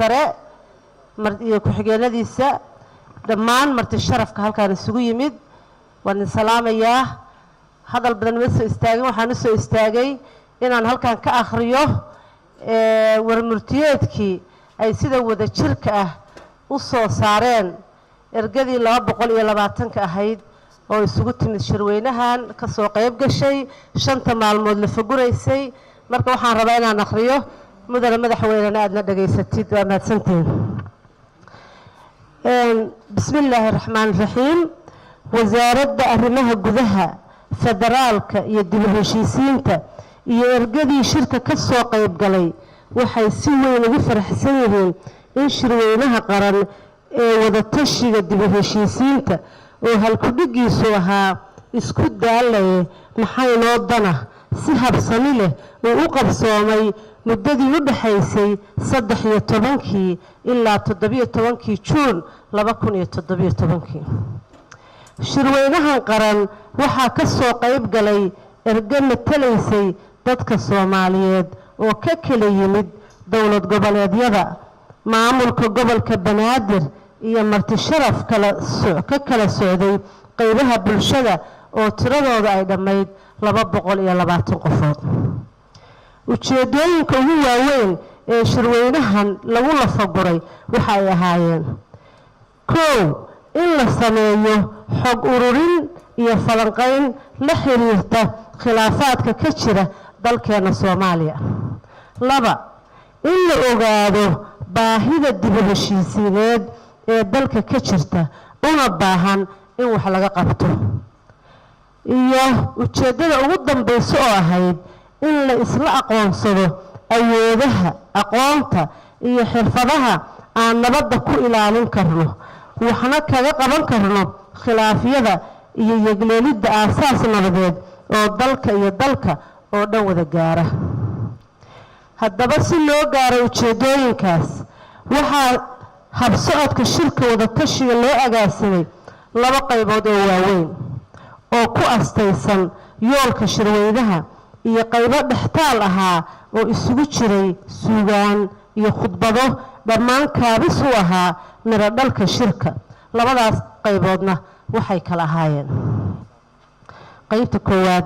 sare iyo ku-xigeenadiisa dhammaan marti sharafka halkaan isugu yimid waan salaamayaa hadal badan ma soo istaagin waxaan u soo istaagay inaan halkaan ka akhriyo warmurtiyeedkii ay sida wada jirka ah u soo saareen ergadii 220 ahayd oo isugu timid shirweynahan ka soo qayb gashay 5 maalmood la faguraysay marka waxaan rabaa inaan akhriyo mudane madaxweynena aadna dhageysatid waa mahadsantiin bismillaahi raxmaani raxiim wasaaradda arrimaha gudaha federaalka iyo dib u heshiisiinta iyo ergadii shirka ka soo qayb galay waxay si weyn ugu faraxsan yihiin in shirweynaha qaran ee wada tashiga dib u heshiisiinta oo halkudhigiisu ahaa isku daalaye maxay noo dana si habsami leh oo u qabsoomay muddadii u dhaxaysay 13 ilaa 17 Juun 2017 shirweynahan qaran waxaa ka soo qayb galay erga matalaysay dadka Soomaaliyeed oo ka kala yimid dowlad goboleedyada maamulka gobolka Banaadir iyo marti sharaf ka kala socday qaybaha bulshada oo tiradooda ay dhamayd 220 qofood ujeedooyinka ugu waaweyn ee shirweynahan lagu lafaguray waxa ay ahaayeen in la sameeyo xog ururin iyo falanqayn la xiriirta khilaafaadka ka jira dalkeena Soomaaliya 2 in la ogaado baahida dib u heshiisiineed ee dalka ka jirta una baahan in wax laga qabto iyo ujeedada ugu dambaysa oo ahayd in la isla aqoonsado awoodaha aqoonta iyo xirfadaha aan nabadda ku ilaalin karno waxna kaga qaban karno khilaafyada iyo yagleelidda aasaas nabadeed oo dalka iyo dalka oo dhan wada gaara haddaba si loo gaaro ujeedooyinkaas waxaa habsocodka shirka wada tashiga loo agaasimay 2 qaybood oo waaweyn oo ku astaysan yoolka shirweynaha iyo qaybo dhextaal ahaa oo isugu jiray suugaan iyo khudbado dhammaan kaabis u ahaa miro dhalka shirka labadaas qayboodna waxay kala ahaayeen qaybta koowaad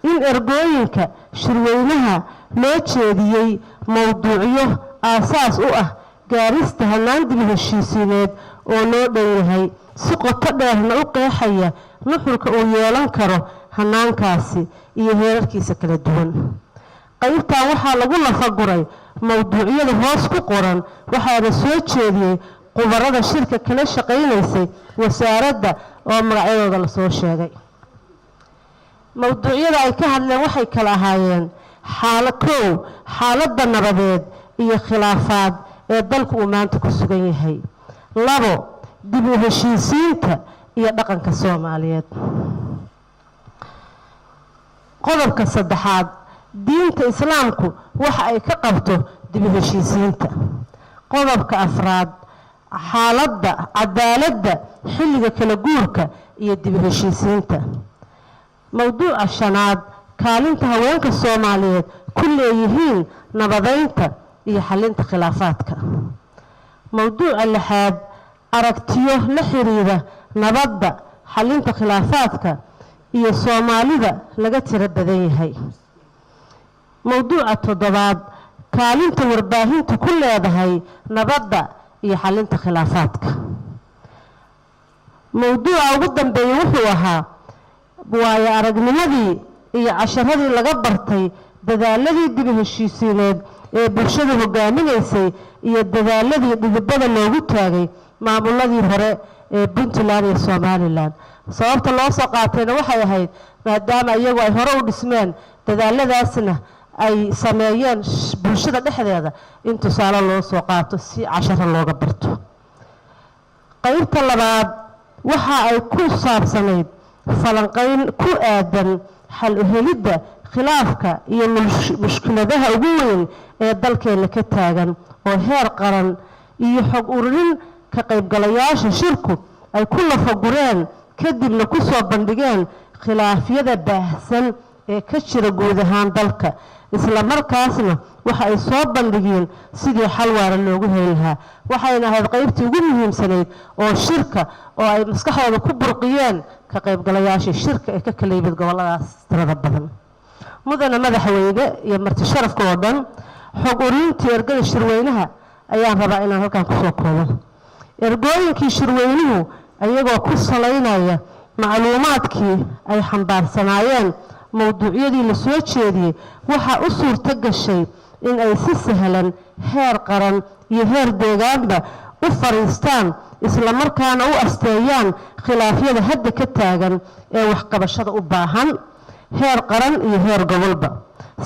in ergooyinka shirweynaha loo jeediyey mowduucyo aasaas u ah gaarista hannaan dib u heshiisiineed oo loo dhan yahay si qoto dheerna u qeexaya nuxurka uu yeelan karo hannaankaasi iyo heerarkiisa kala duwan qaybtan waxaa lagu lafaguray mowduucyada hoos ku qoran waxaana soo jeediyey qubarada shirka kala shaqaynaysay wasaaradda oo magacyadooda la soo sheegay mowduucyada ay ka hadleen waxay kala ahaayeen xaaladda nabadeed iyo khilaafaad ee dalku uu maanta ku sugan yahay 2 dib u heshiisiinta iyo dhaqanka Soomaaliyeed qodobka 3 diinta islaamku waxa ay ka qabto dib u heshiisiinta qodobka 4 xaaladda cadaaladda xilliga kala guurka iyo dib u heshiisiinta mowduuca 5 kaalinta haweenka Soomaaliyeed ku leeyihiin nabadeynta iyo xalinta khilaafaadka mowduuca 6 aragtiyo la xiriira nabadda xalinta khilaafaadka iyo Soomaalida laga tiro badan yahay mowduuca 7 kaalinta warbaahinta ku leedahay nabadda iyo xalinta khilaafaadka mowduuca ugu dambeeyay wuxuu ahaa waayo aragnimadii iyo casharadii laga bartay dadaaladii dib u heshiisiineed ee bulshada hogaaminaysay iyo dadaaladii dhibada loogu taagay maamuladii hore ee Puntland iyo Somaliland sababta loo soo qaatayna waxay ahayd maadaama iyagu ay hore u dhismeen dadaaladaasna ay sameeyeen bulshada dhexdeeda in tusaale loo soo qaato si casharo looga barto qaybta 2 waxa ay ku saabsanayd falanqayn ku aadan xal u helidda khilaafka iyo mushkiladaha ugu weyn ee dalkeena ka taagan oo heer qaran iyo xog ururin ka qaybgalayaasha shirku ay ku lafagureen kadibna ku soo bandhigeen khilaafyada baahsan ee ka jira guud ahaan dalka isla markaasna waxa ay soo bandhigeen sidii xal waara loogu heli lahaa waxayna ahayd qaybtii ugu muhiimsanayd oo shirka oo ay maskaxdooda ku burqiyeen ka qaybgalayaasha shirka ee ka kala yimid goboladaas tirada badan mudana madaxweyne iyo marti sharafka oo dhan xog ururintii ergada shirweynaha ayaan rabaa inaan halkan ku soo koobo ergooyinkii shirweynuhu ayagoo ku salaynaya macluumaadkii ay xambaarsanaayeen mowduucyadii la soo jeediyey waxaa u suurto gashay in ay si sahlan heer qaran iyo heer deegaanba u fariistaan isla markaana u asteeyaan khilaafyada hadda ka taagan ee waxqabashada u baahan heer qaran iyo heer gobolba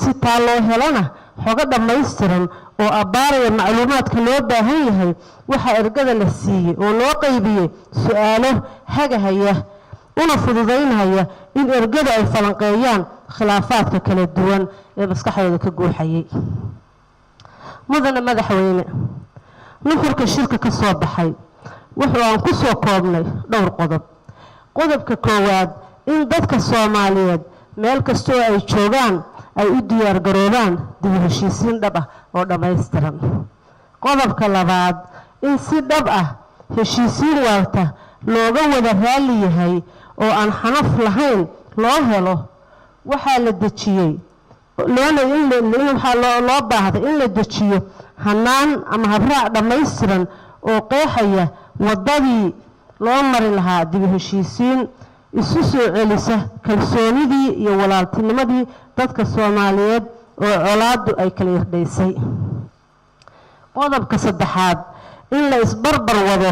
si taa loo helana xogo dhammaystiran oo abbaaraya macluumaadka loo baahan yahay waxaa ergada la siiyey oo loo qaybiyey su-aalo hagahaya una fududaynaya in ergada ay falanqeeyaan khilaafaadka kala duwan ee maskaxdooda ka guuxayay mudana madaxweyne nuxurka shirka ka soo baxay wuxuu aan ku soo koobnay dhowr qodob qodobka koowaad in dadka Soomaaliyeed meel kasta oo ay joogaan ay u diyaar garoobaan dib u heshiisiin dhab ah oo dhammaystiran qodobka labaad in si dhab ah heshiisiin waarta looga wada raali yahay oo aan xanaf lahayn loo helo waxaa la dejiyey loo baahday in la dejiyo hanaan ama habraac dhammaystiran oo qeexaya wadadii loo mari lahaa dib u heshiisiin isu soo celisa kalsoonidii iyo walaaltinimadii dadka Soomaaliyeed oo colaadu ay kala irdhaysay qodobka saddexaad in la isbarbar wado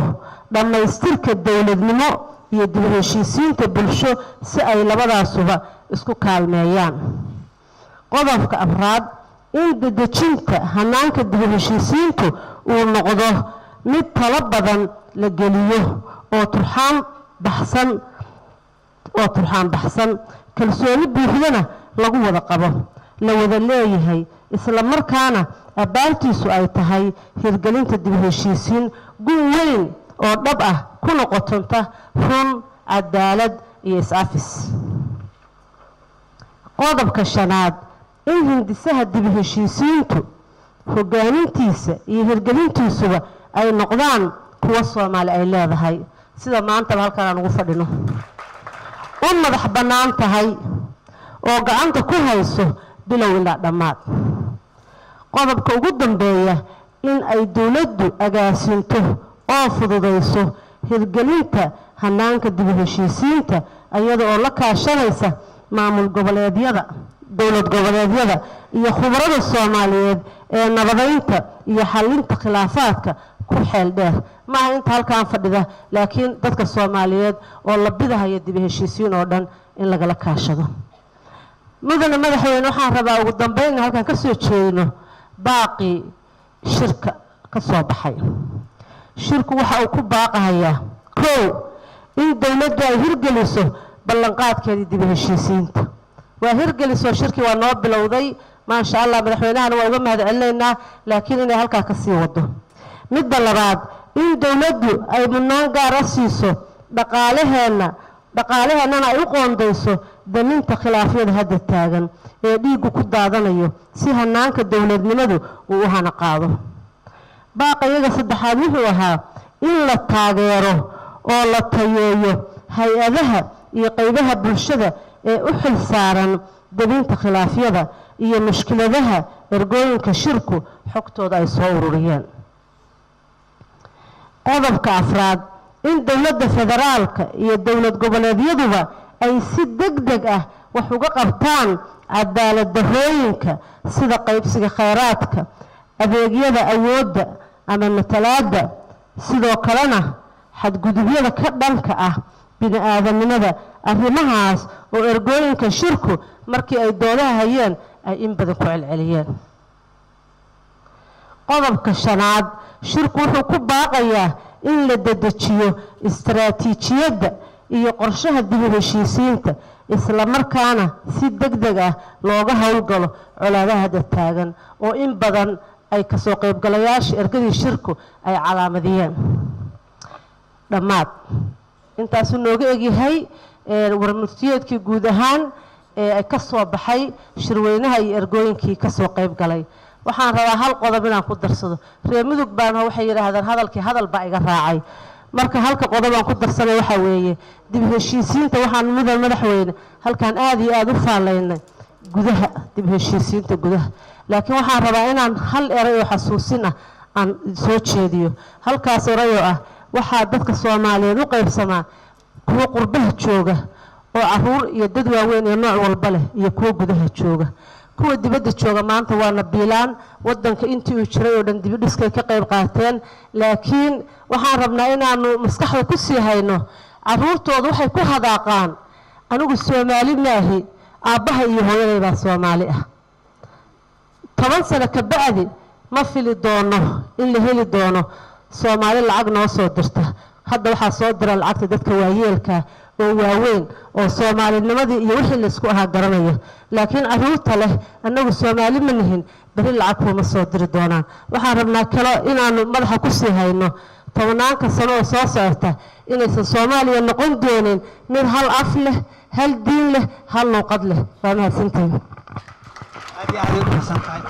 dhammaystirka dawladnimo iyo dib u heshiisiinta bulsho si ay labadaasuba isku kaalmeeyaan qodobka afraad in dedejinta hanaanka dib u heshiisiintu uu noqdo mid talo badan la geliyo oo turxaan baxsan kalsooni buuxdana lagu wada qabo la wada leeyahay isla markaana abaantiisu ay tahay hirgelinta dib u heshiisiin gun weyn oo dhab ah ku noqotonta run cadaalad iyo is-afis qodobka shanaad in hindisaha dib u heshiisiintu hogaamintiisa iyo hirgelintiisuba ay noqdaan kuwa Soomaali ay leedahay sida maanta halkan aan ugu fadhino oo madax bannaan tahay oo gacanta ku hayso bilow ilaa dhammaad qodobka ugu dambeeya in ay dawladdu agaasinto oo fududayso hirgelinta hanaanka dib u heshiisiinta iyada oo la kaashanaysa maamul goboleedyada dawlad goboleedyada iyo khubarada Soomaaliyeed ee nabadeynta iyo xalinta khilaafaadka ku xeel dheer ma inta halkaan fadhida laakiin dadka Soomaaliyeed oo la bidahayo dib u heshiisiin oo dhan in laga la kaashado mudana madaxweyne waxaan rabaa ugu dambeyn halkaan ka soo jeedino baaqi shirka ka soo baxay shirku waxa uu ku baaqayaa in dawladdu ay hirgeliso ballanqaadkeedii dib u heshiisiinta waa hirgeliso shirkii waa noo bilowday ma sha Allah madaxweynahana waa uga mahadcelinaynaa laakiin inay halkaa ka sii wado midda labaad in dawladdu ay mudnaan gaar ah siiso dhaqaalaheennana ay u qoondayso daminta khilaafyada hadda taagan ee dhiiggu ku daadanayo si hanaanka dawladnimadu uu u hana qaado baaqayaga saddexaad wuxuu ahaa in la taageero oo la tayeeyo hay-adaha iyo qaybaha bulshada ee u xil saaran daminta khilaafyada iyo mushkiladaha ergooyinka shirku xogtooda ay soo ururiyeen qodobka afraad in dawladda federaalka iyo dawlad goboleedyaduba ay si degdeg ah wax uga qabtaan cadaalad darrooyinka sida qaybsiga khayraadka adeegyada awoodda ama matalaadda sidoo kalena xadgudubyada ka dhanka ah bini'aadanimada arrimahaas oo ergooyinka shirku markii ay doodaha hayeen ay in badan ku celceliyeen qodobka shanaad shirku wuxuu ku baaqayaa in la dedejiyo istaraatiijiyadda iyo qorshaha dib u heshiisiinta isla markaana si degdeg ah looga howlgalo colaadaha hadda taagan oo in badan ay ka soo qaybgalayaasha ergadii shirku ay calaamadiyeen dhammaad intaasuu nooga egyahay warmurtiyeedkii guud ahaan ay ka soo baxay shirweynaha iyo ergooyinkii ka soo qayb galay waxaan rabaa hal qodob inaan ku darsado reer mudug baan waxay yiraahdaan hadal baa iga raacay marka halka qodob aan ku darsanay waxa weeye dib heshiisiinta waxaan madaxweyne halkaan aad iyo aad u faalaynay gudaha dib heshiisiinta gudaha laakiin waxaan rabaa inaan hal eray oo xasuusin ah aan soo jeediyo halkaas eray oo ah waxa dadka Soomaaliyeed u qaybsamaa kuwa qurbaha jooga oo caruur iyo dad waaweyn iyo nooc walba leh iyo kuwa gudaha jooga kuwa dibadda jooga maanta waa nabiilaan wadanka intii uu jiray oo dhan dib u dhiskay ka qayb qaateen laakiin waxaan rabnaa inaanu maskaxda ku sii hayno caruurtooda waxay ku hadaaqaan anigu Soomaali maahi aabaha iyo hooyaday baa Soomaali ah 10 sano ka bacdi ma fili doono in la heli doono Soomaali lacag noo soo dirta hadda waxa soo dira lacagta dadka waayeelka oo waaweyn oo Soomaalinimadii iyo wixii la isku ahaa garanaya laakiin caruurta leh anagu Soomaali ma nihin bari lacag kuma soo diri doonaan waxaan rabnaa kale inaanu madaxa ku sii hayno tobanaanka sano oo soo socota inaysan Soomaaliya noqon doonin mid hal af leh hal diin leh hal luqad leh waa mahadsantahay aad iyo aad u mahadsantahay